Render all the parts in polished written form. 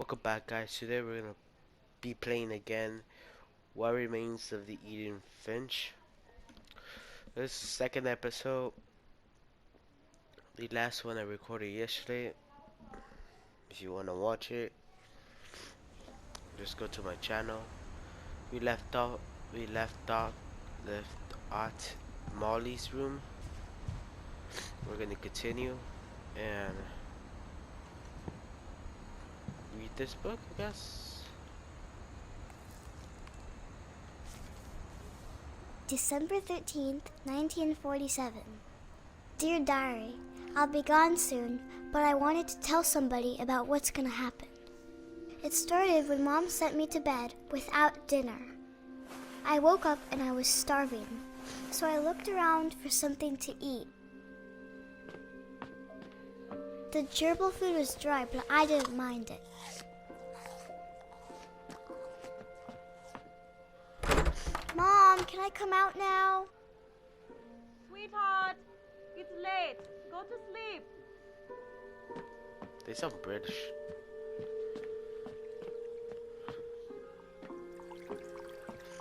Welcome back, guys. Today we're gonna be playing again What Remains of the Edith Finch. This is the second episode. The last one I recorded yesterday. If you wanna watch it, just go to my channel. We left at Molly's room. We're gonna continue and read this book, I guess. December 13th, 1947. Dear Diary, I'll be gone soon, but I wanted to tell somebody about what's gonna happen. It started when Mom sent me to bed without dinner. I woke up and I was starving, so I looked around for something to eat. The gerbil food was dry, but I didn't mind it. Mom, can I come out now? Sweetheart, it's late. Go to sleep. They sound British.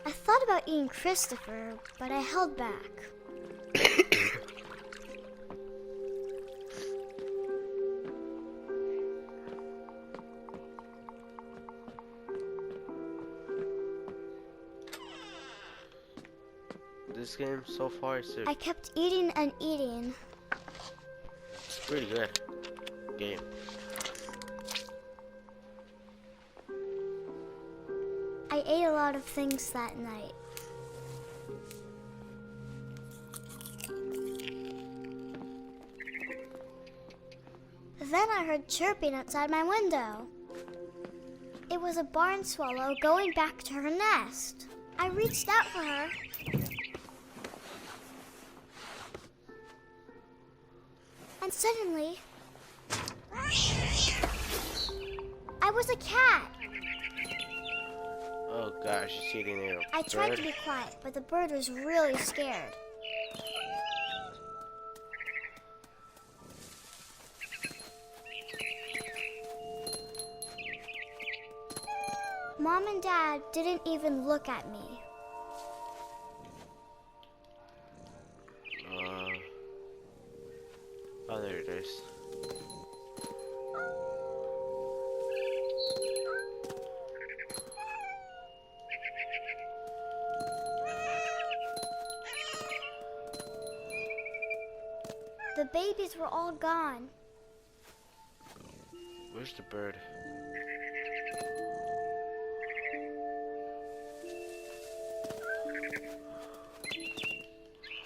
I thought about eating Christopher, but I held back. This game so far is I kept eating and eating. it's pretty good game. I ate a lot of things that night. Then I heard chirping outside my window. It was a barn swallow going back to her nest. I reached out for her. And suddenly, I was a cat. Oh gosh, she's eating a I tried bird. to be quiet, but the bird was really scared. Mom and Dad didn't even look at me. Oh, there it is. The babies were all gone. Where's the bird?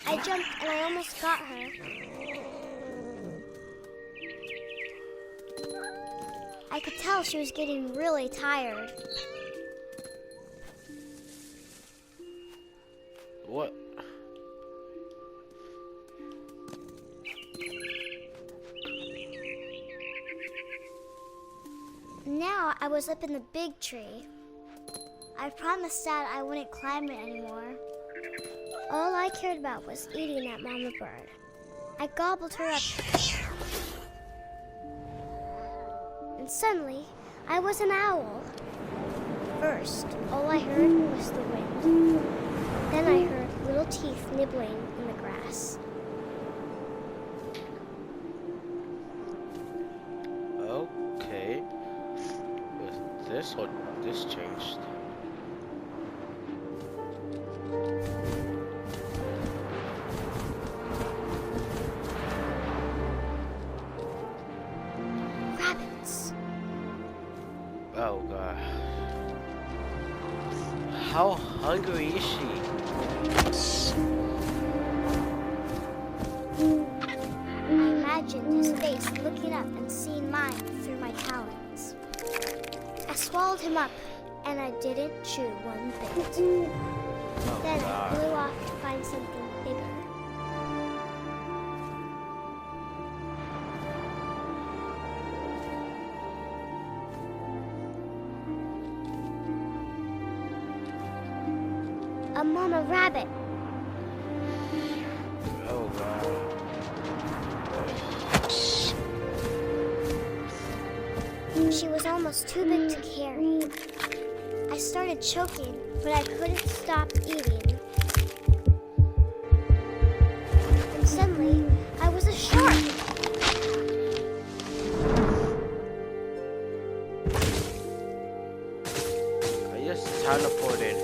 I jumped and I almost got her. I could tell she was getting really tired. What? Now I was up in the big tree. I promised Dad I wouldn't climb it anymore. All I cared about was eating that mama bird. I gobbled her up. And suddenly, I was an owl. First, all I heard was the wind. Then I heard little teeth nibbling in the grass. Okay. This changed. Rabbits. Oh god. How hungry is she? I imagined his face looking up and seeing mine through my talons. I swallowed him up, and I didn't chew one bit. Oh Then I god. flew off to find something bigger. A mama rabbit. Oh god. She was almost too big to carry. I started choking, but I couldn't stop eating. And suddenly, I was a shark. I just teleported.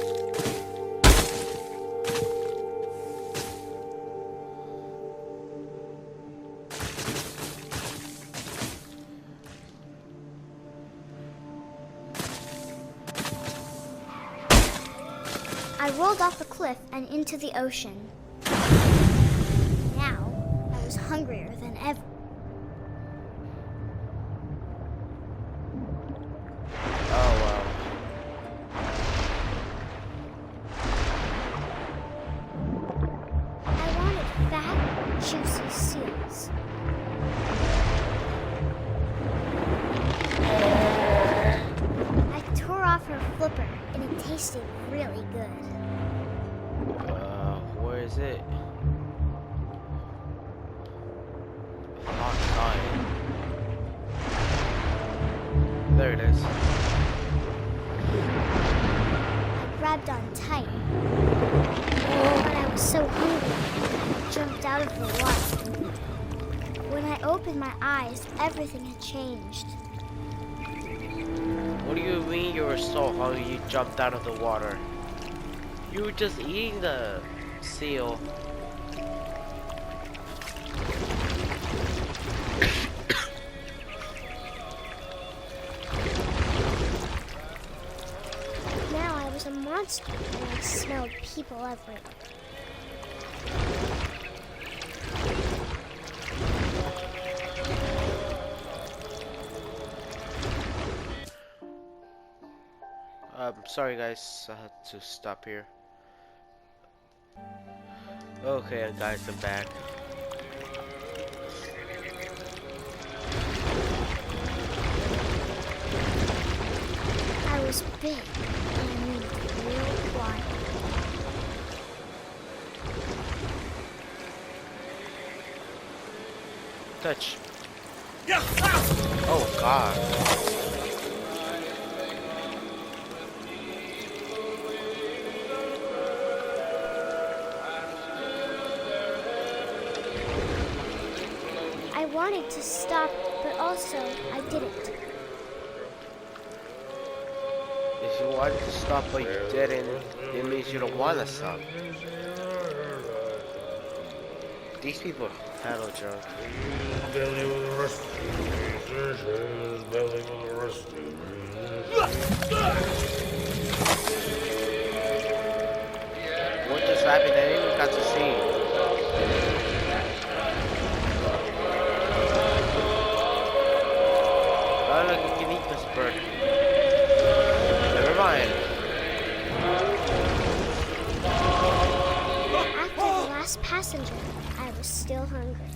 I rolled off the cliff and into the ocean. Now, I was hungrier than ever. Oh wow. I wanted fat, juicy seals. I tore off her flipper, and it tasted really good. Where is it? Outside. There it is. I grabbed on tight. But I was so hungry, I jumped out of the water. When I opened my eyes, everything had changed. What do you mean you were so hungry you jumped out of the water? You were just eating the seal. Now I was a monster and I smelled people everywhere. Sorry guys, I had to stop here. Okay guys, I'm back. I was big and I moved real quiet. Touch. Oh god. I wanted to stop, but also I didn't. If you wanted to stop but you didn't, it means you don't want to stop. These people are hella drunk. What just happened? I didn't even got to see. Oh look, you can eat this bird. Never mind. After the last passenger, I was still hungry.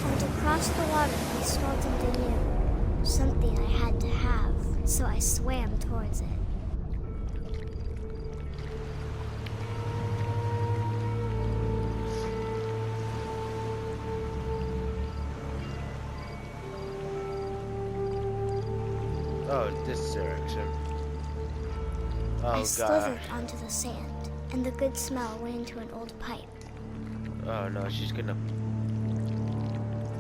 And to cross the water, I smelled something new. Something I had to have, so I swam towards it. Oh, this direction. Oh I god. slithered onto the sand, and the good smell went into an old pipe. Oh no, she's gonna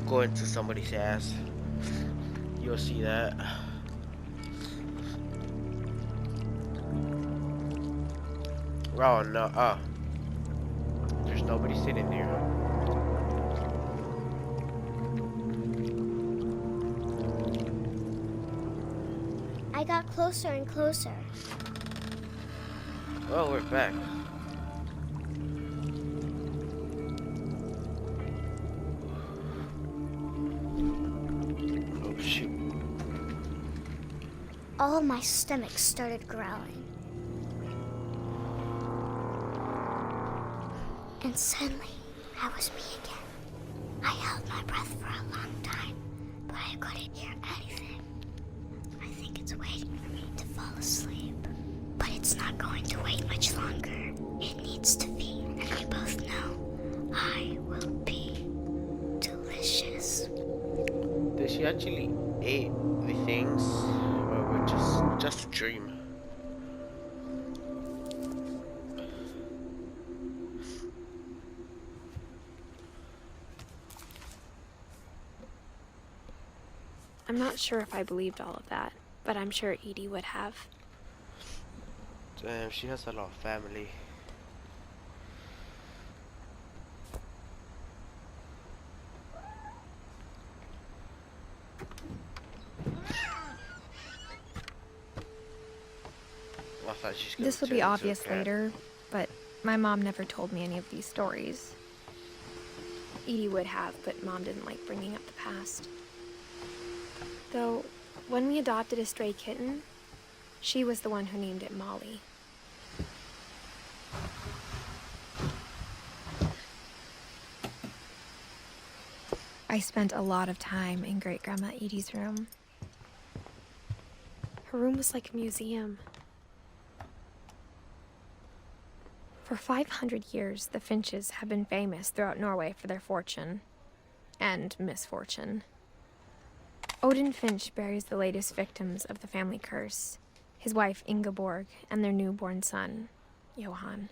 go into somebody's ass. You'll see that. Oh no, oh. There's nobody sitting there. I got closer and closer. Oh, we're back. Oh shoot. All my stomach started growling. And suddenly, I was me again. I held my breath for a long time, but I couldn't hear anything. I think it's waiting for me to fall asleep. But it's not going to wait much longer. It needs to feed, and we both know I will be delicious. Did she actually eat the things? just a dream. I'm not sure if I believed all of that, but I'm sure Edie would have. Damn, she has a lot of family. I thought she's gonna This will turn be into a obvious cat. later, but my mom never told me any of these stories. Edie would have, but Mom didn't like bringing up the past. Though, when we adopted a stray kitten, she was the one who named it Molly. I spent a lot of time in Great-Grandma Edie's room. Her room was like a museum. For 500 years, the Finches have been famous throughout Norway for their fortune and misfortune. Odin Finch buries the latest victims of the family curse, his wife Ingeborg and their newborn son, Johan.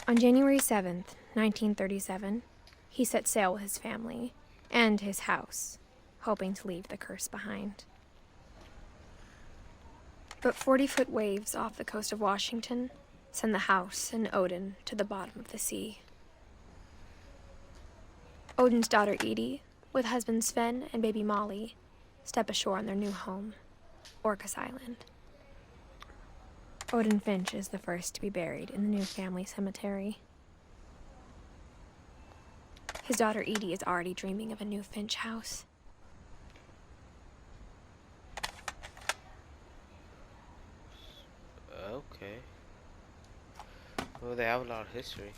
On January 7th, 1937, he set sail with his family and his house, hoping to leave the curse behind. But 40-foot waves off the coast of Washington send the house and Odin to the bottom of the sea. Odin's daughter Edie, with husband Sven and baby Molly, step ashore on their new home, Orcas Island. Odin Finch is the first to be buried in the new family cemetery. His daughter Edie is already dreaming of a new Finch house. Okay. Well, they have a lot of history.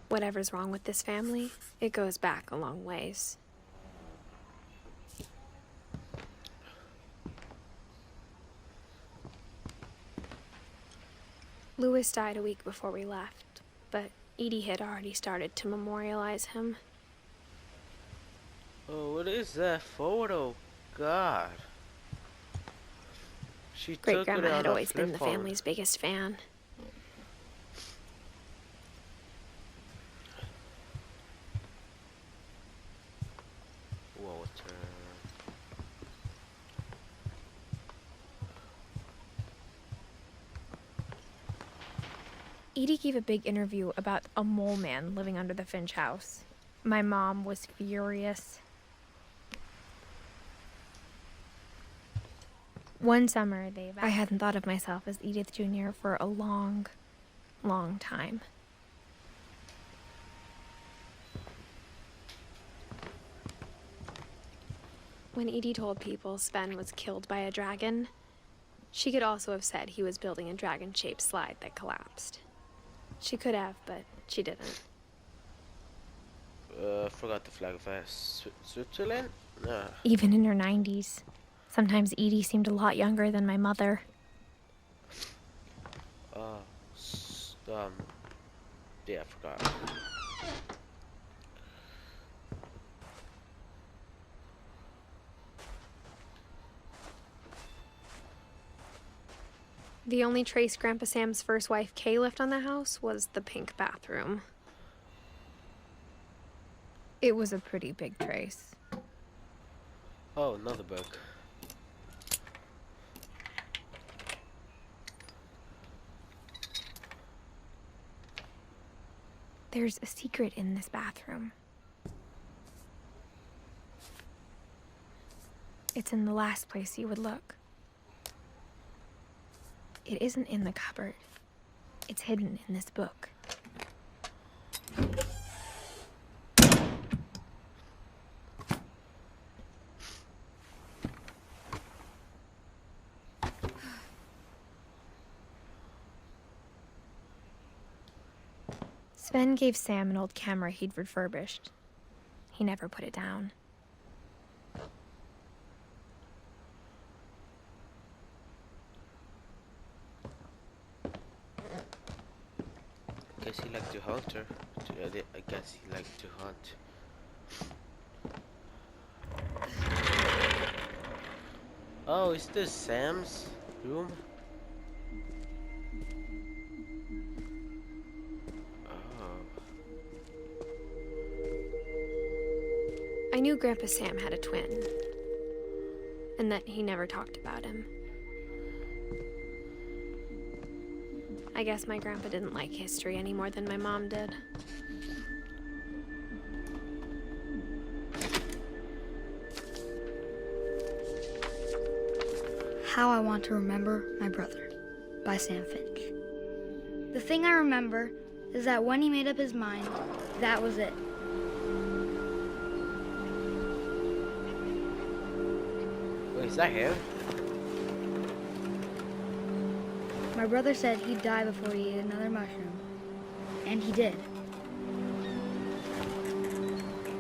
Whatever's wrong with this family, it goes back a long ways. Louis died a week before we left, but Edie had already started to memorialize him. Oh, what is that photo? God. She took it Great-Grandma on had a always been flip the phone. family's biggest fan. Water. Edie gave a big interview about a mole man living under the Finch house. My mom was furious. One summer, I hadn't thought of myself as Edith Jr. for a long, long time. When Edie told people Sven was killed by a dragon, she could also have said he was building a dragon-shaped slide that collapsed. She could have, but she didn't. Forgot the flag of Switzerland? Nah. Even in her 90s. Sometimes Edie seemed a lot younger than my mother. Yeah, I forgot. The only trace Grandpa Sam's first wife Kay left on the house was the pink bathroom. It was a pretty big trace. Oh, another book. There's a secret in this bathroom. It's in the last place you would look. It isn't in the cupboard. It's hidden in this book. Sven gave Sam an old camera he'd refurbished. He never put it down. I guess he liked to hunt her. I guess he liked to hunt. Oh, is this Sam's room? Oh. I knew Grandpa Sam had a twin, and that he never talked about him. I guess my grandpa didn't like history any more than my mom did. How I Want to Remember My Brother by Sam Finch. The thing I remember is that when he made up his mind, that was it. Wait, is that him? My brother said he'd die before he ate another mushroom. And he did.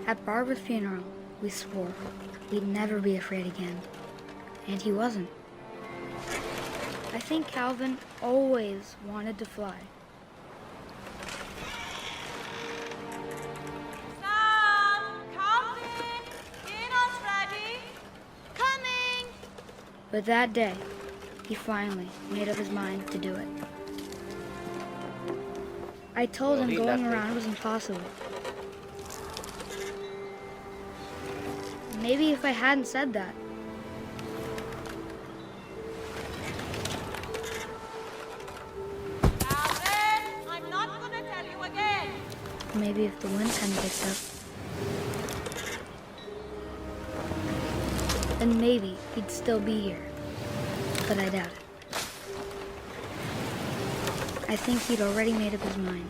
At Barbara's funeral, we swore we'd never be afraid again. And he wasn't. I think Calvin always wanted to fly. Sam, Calvin, dinner's ready. Coming. But that day, he finally made up his mind to do it. I told him going around was impossible. Maybe if I hadn't said that, Calvin, I'm not gonna tell you again. maybe if the wind hadn't picked up, then maybe he'd still be here. But I doubt it. I think he'd already made up his mind.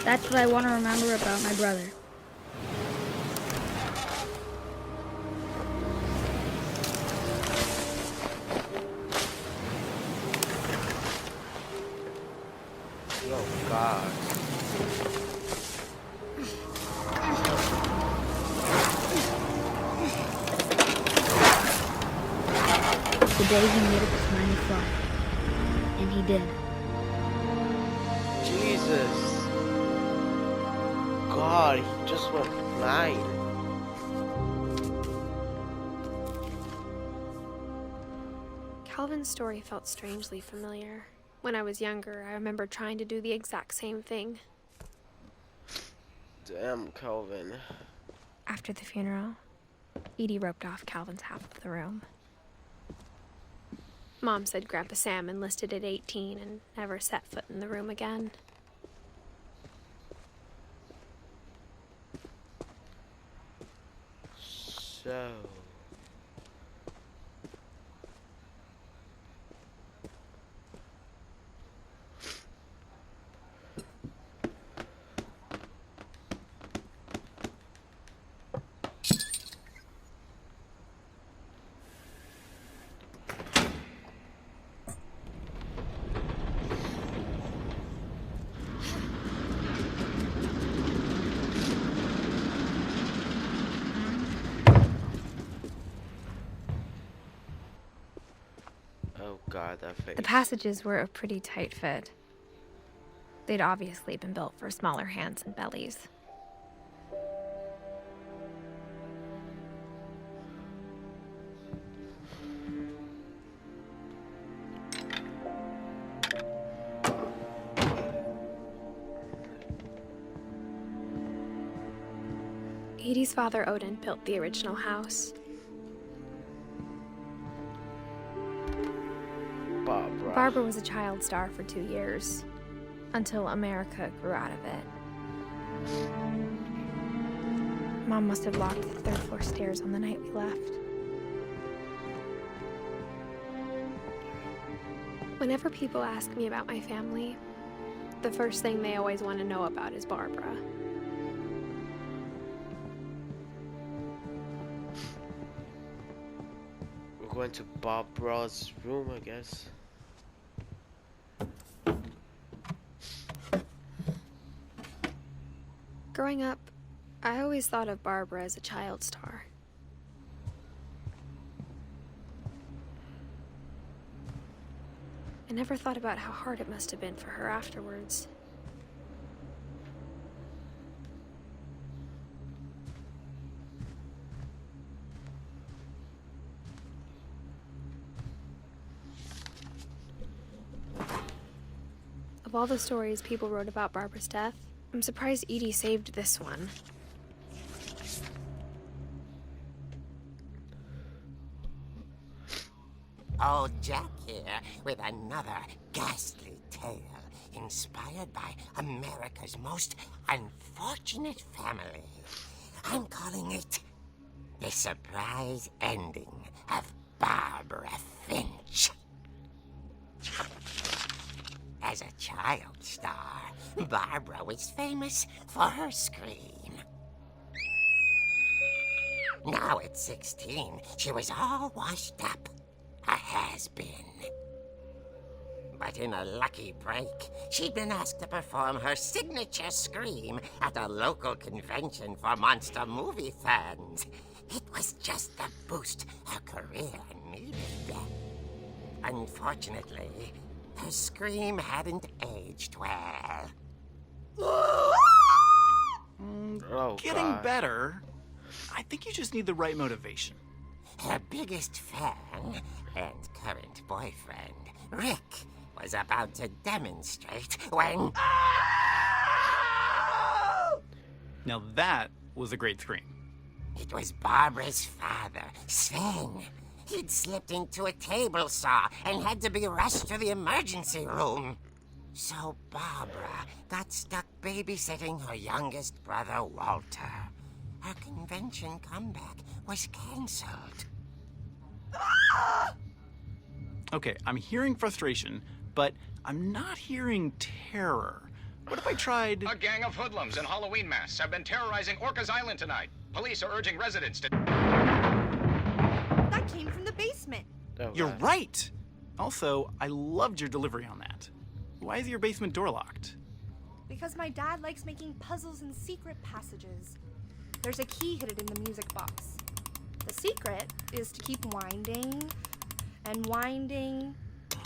That's what I want to remember about my brother. Oh God. The day he made up his mind to fly. And he did. Jesus. God, he just went flying. Calvin's story felt strangely familiar. When I was younger, I remember trying to do the exact same thing. Damn, Calvin. After the funeral, Edie roped off Calvin's half of the room. Mom said Grandpa Sam enlisted at 18 and never set foot in the room again. So... Oh God, that face. The passages were a pretty tight fit. They'd obviously been built for smaller hands and bellies. Edie's father, Odin, built the original house. Barbara was a child star for 2 years, until America grew out of it. Mom must have locked the third floor stairs on the night we left. Whenever people ask me about my family, the first thing they always want to know about is Barbara. We're going to Barbara's room, I guess. Growing up, I always thought of Barbara as a child star. I never thought about how hard it must have been for her afterwards. Of all the stories people wrote about Barbara's death, I'm surprised Edie saved this one. Old Jack here with another ghastly tale inspired by America's most unfortunate family. I'm calling it The Surprise Ending of Barbara Finch. As a child star, Barbara was famous for her scream. Now at 16, she was all washed up. A has-been. But in a lucky break, she'd been asked to perform her signature scream at a local convention for monster movie fans. It was just the boost her career needed. Unfortunately, her scream hadn't aged well. Getting God. better. I think you just need the right motivation. Her biggest fan and current boyfriend, Rick, was about to demonstrate when... Now that was a great scream. It was Barbara's father, Sven. He'd slipped into a table saw and had to be rushed to the emergency room. So Barbara got stuck babysitting her youngest brother, Walter. Her convention comeback was canceled. Okay, I'm hearing frustration, but I'm not hearing terror. What if I tried... A gang of hoodlums in Halloween masks have been terrorizing Orcas Island tonight. Police are urging residents to... That came from the basement. Oh, You're God. right! Also, I loved your delivery on that. Why is your basement door locked? Because my dad likes making puzzles and secret passages. There's a key hidden in the music box. The secret is to keep winding and winding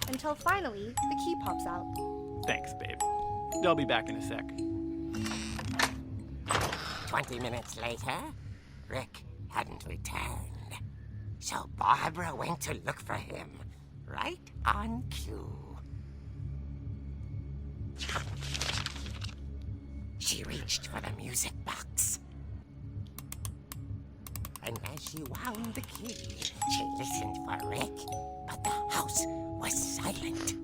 until finally the key pops out. Thanks, babe. I'll be back in a sec. 20 minutes later, Rick hadn't returned. So Barbara went to look for him, right on cue. She reached for the music box. And as she wound the key, she listened for Rick, but the house was silent.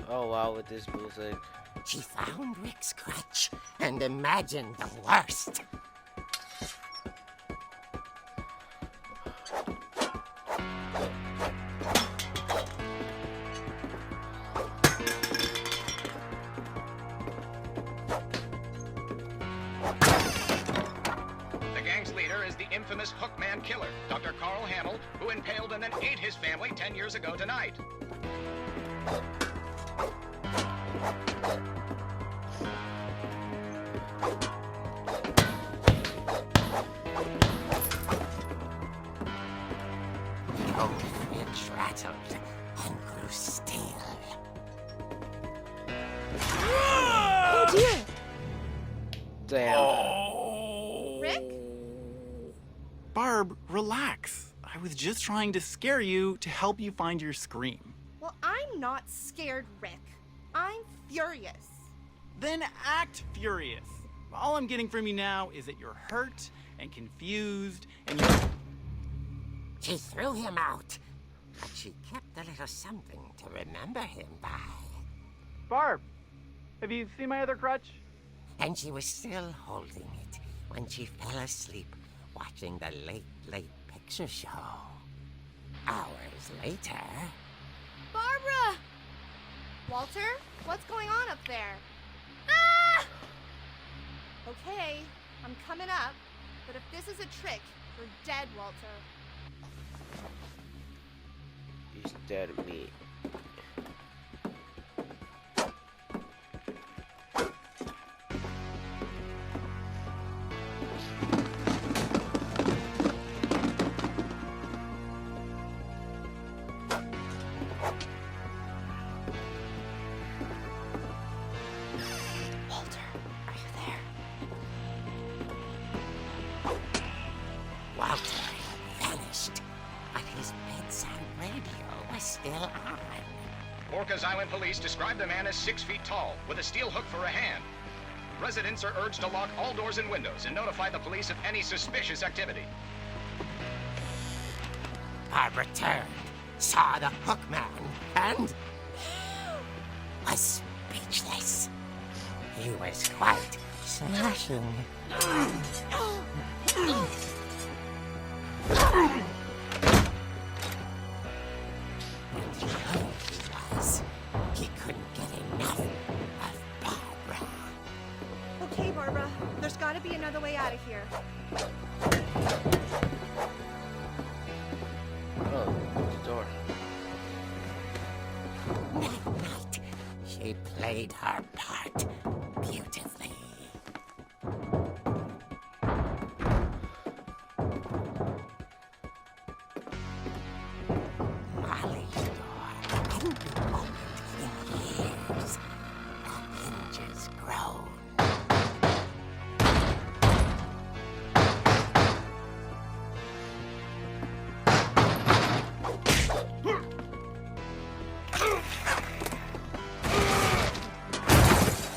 Oh wow, with this music. She found Rick's crutch and imagined the worst. The gang's leader is the infamous Hookman killer, Dr. Carl Hamill, who impaled and then ate his family 10 years ago tonight. The old Finch rattled and grew still. Oh dear! Damn. Rick? Barb, relax. I was just trying to scare you to help you find your scream. Well, I'm not scared, Rick. I'm furious. Then act furious. All I'm getting from you now is that you're hurt and confused and you're... She threw him out, but she kept a little something to remember him by. Barb, have you seen my other crutch? And she was still holding it when she fell asleep watching the late picture show. Hours later... Barbara! Walter, what's going on up there? Ah! Okay, I'm coming up, but if this is a trick, you're dead, Walter. He's dead meat. Walter, are you there? Walter vanished Bedside radio was still on. Orcas Island police describe the man as 6 feet tall, with a steel hook for a hand. Residents are urged to lock all doors and windows and notify the police of any suspicious activity. Barbara turned, saw the hook man, and was speechless. He was quite smashing. He couldn't get enough of Barbara. Okay, Barbara. There's gotta be another way out of here. Oh, the door. That night, she played her part beautifully. Molly's door hadn't been opened in years. The hinges groaned.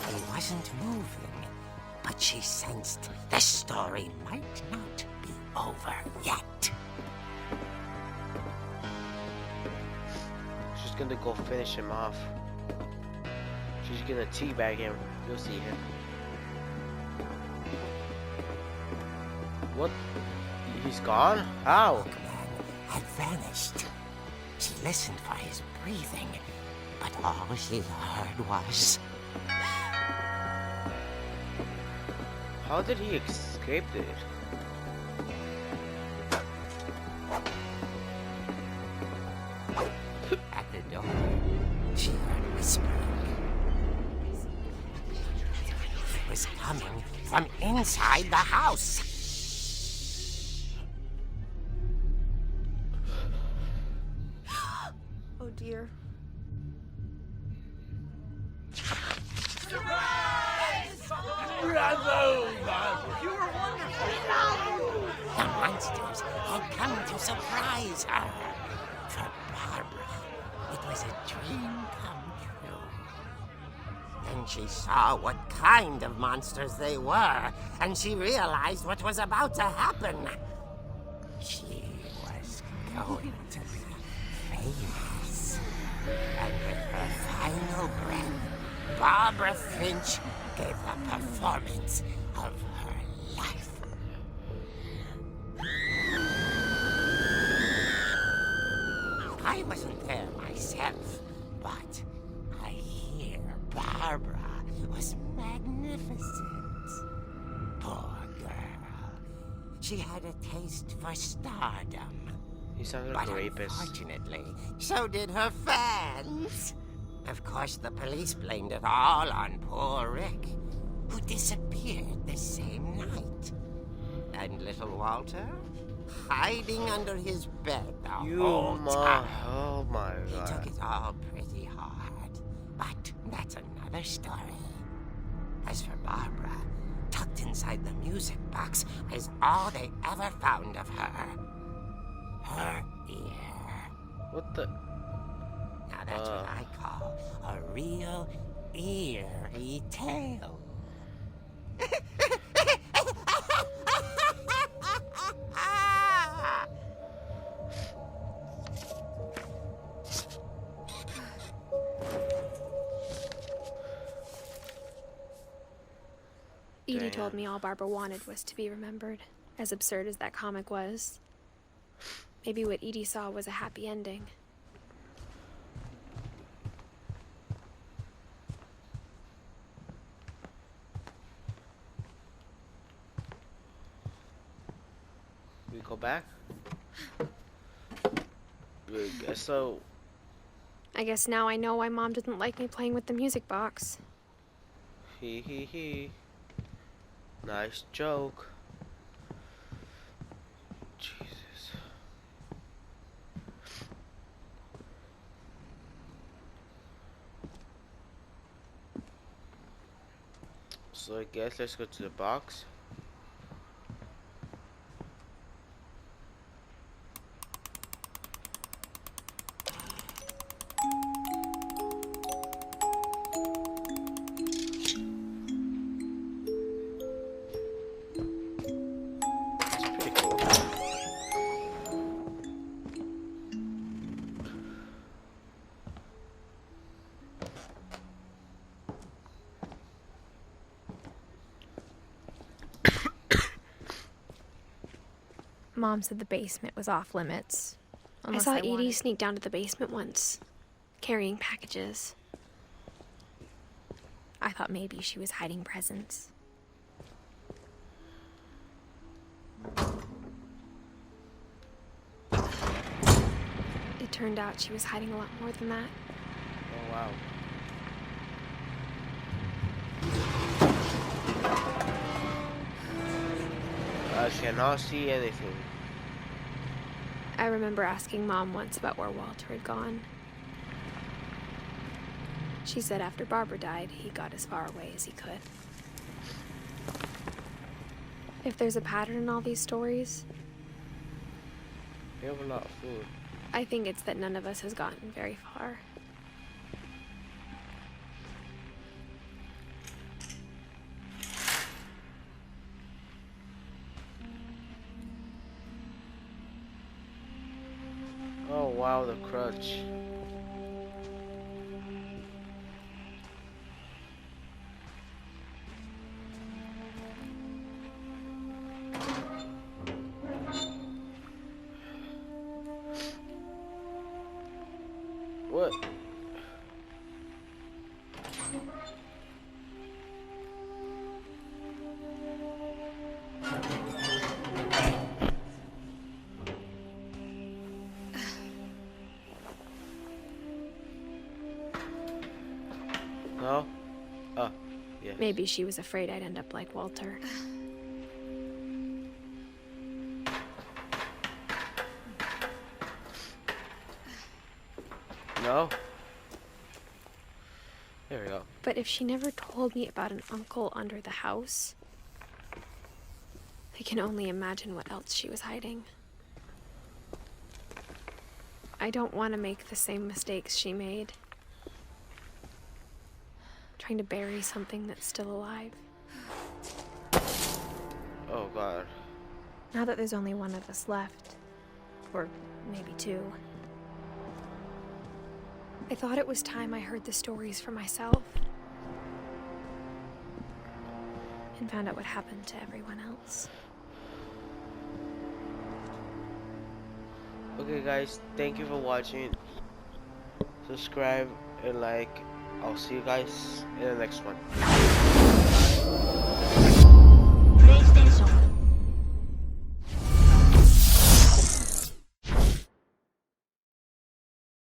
He wasn't moving, but she sensed the story might not be over yet. She's gonna go finish him off. She's gonna teabag him. You'll see him. What? He's gone? How? Hookman had vanished. She listened for his breathing, but all she heard was... How did he escape it? At the door, she heard whispering. It was coming from inside the house. Oh dear. The monsters had come to surprise her. For Barbara, it was a dream come true. Then she saw what kind of monsters they were, and she realized what was about to happen. She was going to be famous. And with her final breath, Barbara Finch gave the performance of her life. I wasn't there myself, but I hear Barbara was magnificent. Poor girl. She had a taste for stardom. He sounded like But a rapist. unfortunately, so did her fans. Of course, the police blamed it all on poor Rick, who disappeared the same night. And little Walter, hiding under his bed the whole time. Oh my He took god. it all pretty hard. But that's another story. As for Barbara, tucked inside the music box is all they ever found of her. Her ear. What the? Now that's what I call a real eerie tale. Edie told me all Barbara wanted was to be remembered, as absurd as that comic was. Maybe what Edie saw was a happy ending. We go back? So, I guess now I know why Mom didn't like me playing with the music box. he. Nice joke. Jesus. So I guess let's go to the box. Mom said the basement was off limits. I Unless saw wanted- Edie sneak down to the basement once, carrying packages. I thought maybe she was hiding presents. It turned out she was hiding a lot more than that. Oh wow. I cannot see anything. I remember asking Mom once about where Walter had gone. She said after Barbara died, he got as far away as he could. If there's a pattern in all these stories, We have a lot of food. I think it's that none of us has gotten very far. Oh wow, the crutch. What? No? Oh, yeah. Maybe she was afraid I'd end up like Walter. No? There we go. But if she never told me about an uncle under the house, I can only imagine what else she was hiding. I don't want to make the same mistakes she made. Trying to bury something that's still alive. Oh god. Now that there's only one of us left, or maybe two, I thought it was time I heard the stories for myself. and found out what happened to everyone else. Okay guys, thank you for watching. Subscribe and like. I'll see you guys in the next one.